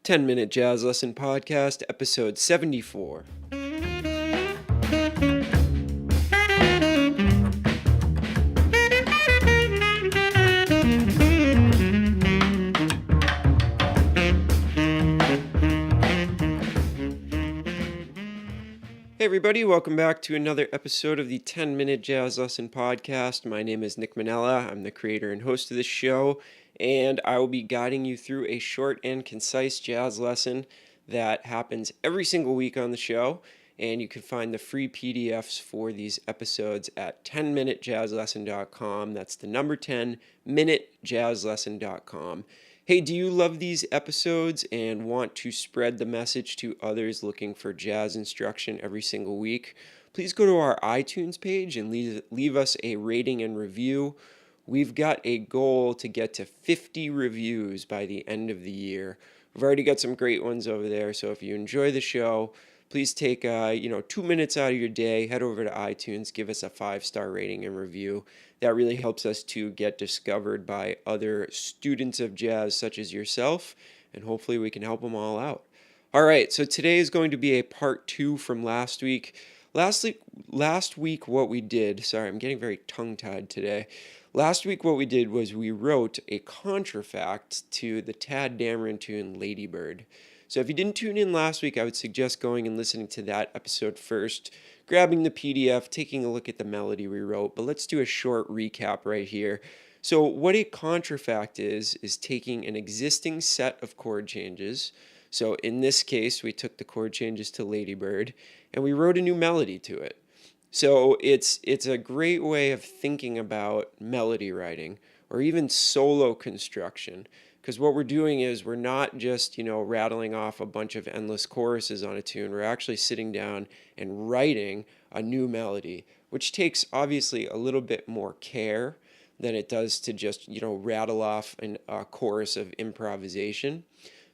10-Minute Jazz Lesson Podcast, episode 74. Hey everybody, welcome back to another episode of the 10-Minute Jazz Lesson Podcast. My name is Nick Manella. I'm the creator and host of this show, and I will be guiding you through a short and concise jazz lesson that happens every single week on the show. And you can find the free PDFs for these episodes at 10minutejazzlesson.com. That's the number 10minutejazzlesson.com. Hey, do you love these episodes and want to spread the message to others looking for jazz instruction every single week? Please go to our iTunes page and leave us a rating and review. We've got a goal to get to 50 reviews by the end of the year. We've already got some great ones over there, so if you enjoy the show, please take 2 minutes out of your day, head over to iTunes, give us a 5-star rating and review. That really helps us to get discovered by other students of jazz such as yourself, and hopefully we can help them all out. All right, so today is going to be a part 2 from last week. Last week what we did, sorry, I'm getting very tongue-tied today. Last week what we did was we wrote a contrafact to the Tad Dameron tune Lady Bird. So if you didn't tune in last week, I would suggest going and listening to that episode first, grabbing the PDF, taking a look at the melody we wrote. But let's do a short recap right here. So what a contrafact is taking an existing set of chord changes. So in this case, we took the chord changes to Lady Bird, and we wrote a new melody to it. So it's a great way of thinking about melody writing or even solo construction. Because what we're doing is we're not just, rattling off a bunch of endless choruses on a tune. We're actually sitting down and writing a new melody, which takes obviously a little bit more care than it does to just, rattle off a chorus of improvisation.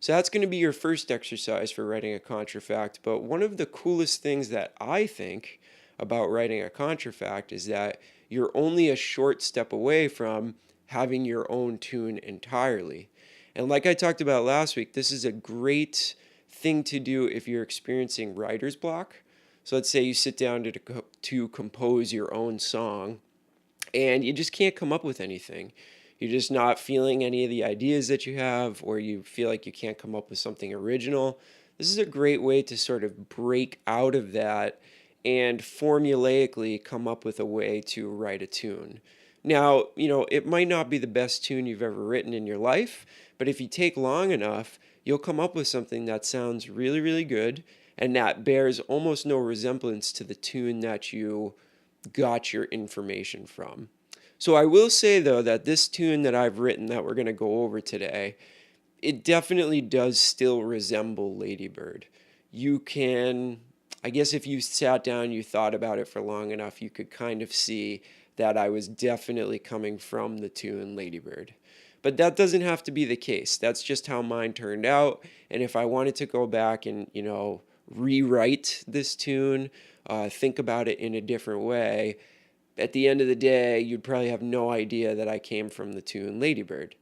So that's going to be your first exercise for writing a contrafact. But one of the coolest things that I think about writing a contrafact is that you're only a short step away from having your own tune entirely. And like I talked about last week, this is a great thing to do if you're experiencing writer's block. So let's say you sit down to compose your own song and you just can't come up with anything. You're just not feeling any of the ideas that you have, or you feel like you can't come up with something original. This is a great way to sort of break out of that and formulaically come up with a way to write a tune. Now, it might not be the best tune you've ever written in your life, but if you take long enough, you'll come up with something that sounds really, really good and that bears almost no resemblance to the tune that you got your information from. So I will say, though, that this tune that I've written that we're going to go over today, it definitely does still resemble Lady Bird. You can, I guess if you sat down, you thought about it for long enough, you could kind of see that I was definitely coming from the tune Lady Bird. But that doesn't have to be the case. That's just how mine turned out. And if I wanted to go back and, rewrite this tune, think about it in a different way, at the end of the day, you'd probably have no idea that I came from the tune Lady Bird.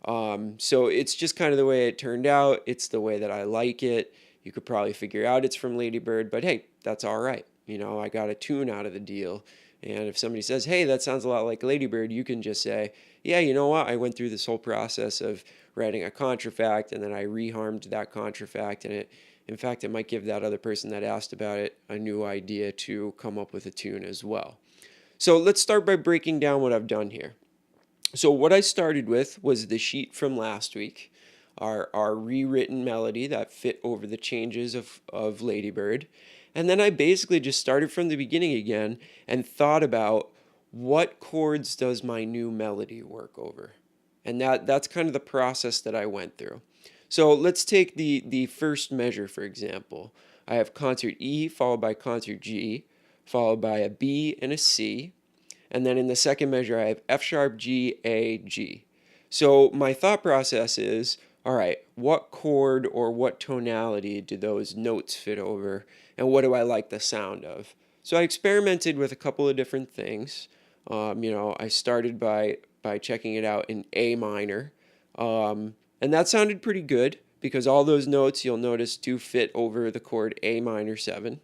So it's just kind of the way it turned out. It's the way that I like it. You could probably figure out it's from Lady Bird, but hey, that's all right. I got a tune out of the deal. And if somebody says, hey, that sounds a lot like Lady Bird, you can just say, yeah, you know what? I went through this whole process of writing a contrafact, and then I reharmed that contrafact. And in fact, it might give that other person that asked about it a new idea to come up with a tune as well. So let's start by breaking down what I've done here. So what I started with was the sheet from last week, our rewritten melody that fit over the changes of Lady Bird. And then I basically just started from the beginning again and thought about what chords does my new melody work over. And that's kind of the process that I went through. So let's take the first measure, for example. I have concert E followed by concert G, followed by a B and a C. And then in the second measure, I have F sharp, G, A, G. So my thought process is, all right, what chord or what tonality do those notes fit over, and what do I like the sound of? So I experimented with a couple of different things. I started by checking it out in A minor, and that sounded pretty good. because all those notes you'll notice do fit over the chord A minor 7.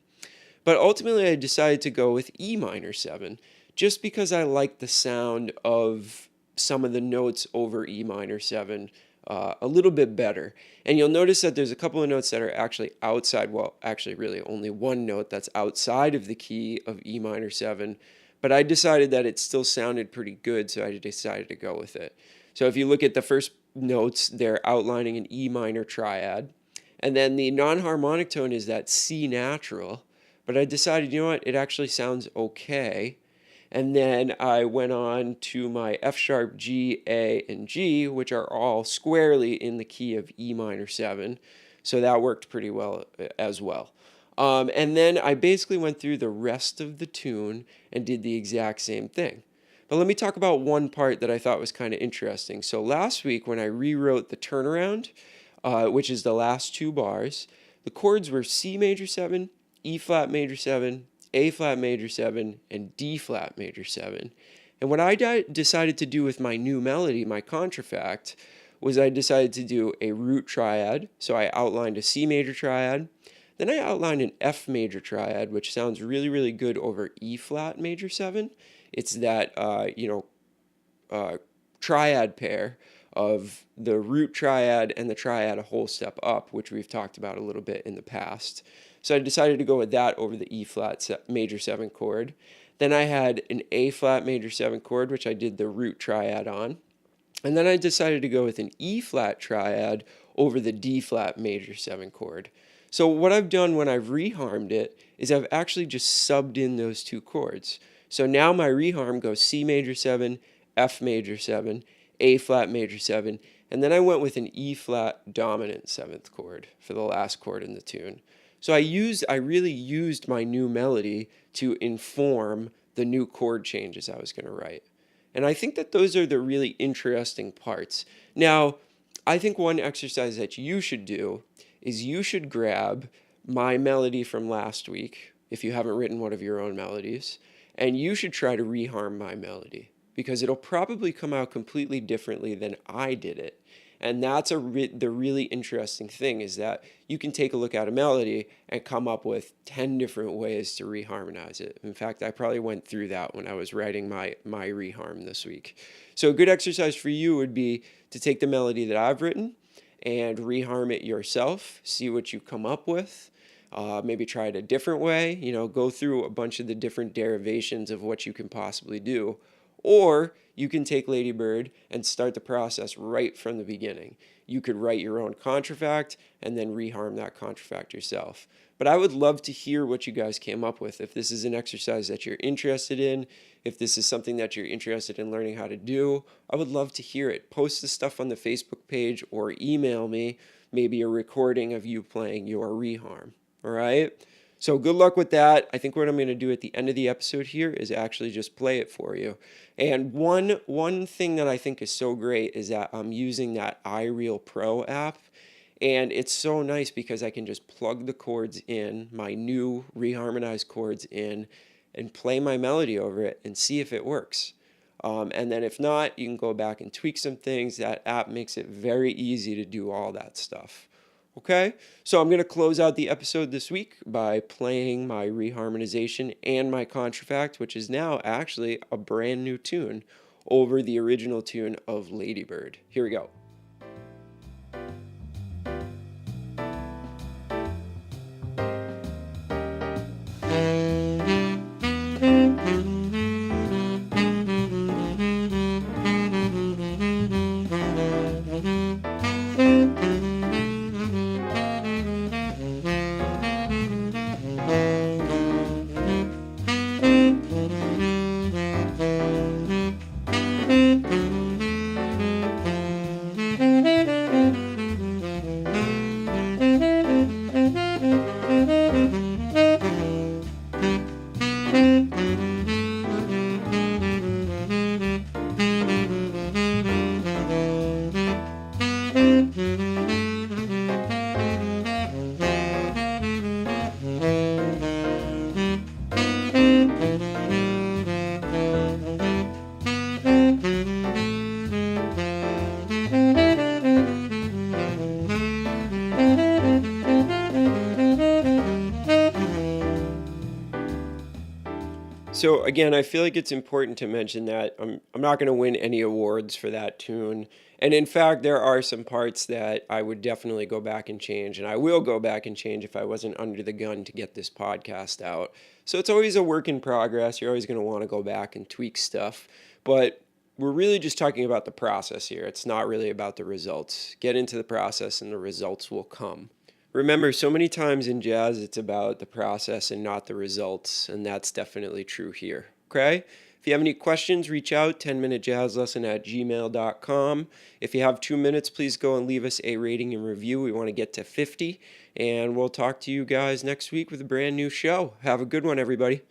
But ultimately I decided to go with E minor 7 just because I like the sound of some of the notes over E minor 7 a little bit better. And you'll notice that there's a couple of notes that are actually outside, well, actually really only one note that's outside of the key of E minor 7, but I decided that it still sounded pretty good, so I decided to go with it. So if you look at the first notes, they're outlining an E minor triad, and then the non-harmonic tone is that C natural, but I decided, you know what, it actually sounds okay. And then I went on to my F sharp, G, A, and G, which are all squarely in the key of E minor 7. So that worked pretty well as well. And then I basically went through the rest of the tune and did the exact same thing. But let me talk about one part that I thought was kind of interesting. So last week when I rewrote the turnaround, which is the last two bars, the chords were C major 7, E flat major 7, A flat major 7, and D flat major 7. And what I decided to do with my new melody, my Contrafact, was I decided to do a root triad. So I outlined a C major triad. Then I outlined an F major triad, which sounds really, really good over E flat major 7. It's that, triad pair of the root triad and the triad a whole step up, which we've talked about a little bit in the past. So I decided to go with that over the E flat major 7 chord. Then I had an A flat major 7 chord, which I did the root triad on. And then I decided to go with an E flat triad over the D flat major 7 chord. So what I've done when I've reharmed it is I've actually just subbed in those two chords. So now my reharm goes C major 7, F major 7, A flat major 7, and then I went with an E flat dominant 7th chord for the last chord in the tune. So I really used my new melody to inform the new chord changes I was going to write. And I think that those are the really interesting parts. Now, I think one exercise that you should do is you should grab my melody from last week, if you haven't written one of your own melodies, and you should try to reharm my melody, because it'll probably come out completely differently than I did it. And that's the really interesting thing, is that you can take a look at a melody and come up with 10 different ways to reharmonize it. In fact, I probably went through that when I was writing my reharm this week. So a good exercise for you would be to take the melody that I've written and reharm it yourself, see what you come up with. Maybe try it a different way, go through a bunch of the different derivations of what you can possibly do. Or you can take Lady Bird and start the process right from the beginning. You could write your own contrafact and then reharm that contrafact yourself. But I would love to hear what you guys came up with. If this is an exercise that you're interested in, if this is something that you're interested in learning how to do, I would love to hear it. Post the stuff on the Facebook page or email me maybe a recording of you playing your reharm. All right? So good luck with that. I think what I'm going to do at the end of the episode here is actually just play it for you. And one thing that I think is so great is that I'm using that iReal Pro app. And it's so nice because I can just plug the chords in, my new reharmonized chords in, and play my melody over it and see if it works. And then if not, you can go back and tweak some things. That app makes it very easy to do all that stuff. Okay, so I'm going to close out the episode this week by playing my reharmonization and my contrafact, which is now actually a brand new tune over the original tune of Lady Bird. Here we go. So again, I feel like it's important to mention that I'm not going to win any awards for that tune. And in fact, there are some parts that I would definitely go back and change, and I will go back and change if I wasn't under the gun to get this podcast out. So it's always a work in progress. You're always going to want to go back and tweak stuff. But we're really just talking about the process here. It's not really about the results. Get into the process and the results will come. Remember, so many times in jazz, it's about the process and not the results, and that's definitely true here. Okay? If you have any questions, reach out, 10minutejazzlesson@gmail.com. If you have 2 minutes, please go and leave us a rating and review. We want to get to 50, and we'll talk to you guys next week with a brand new show. Have a good one, everybody.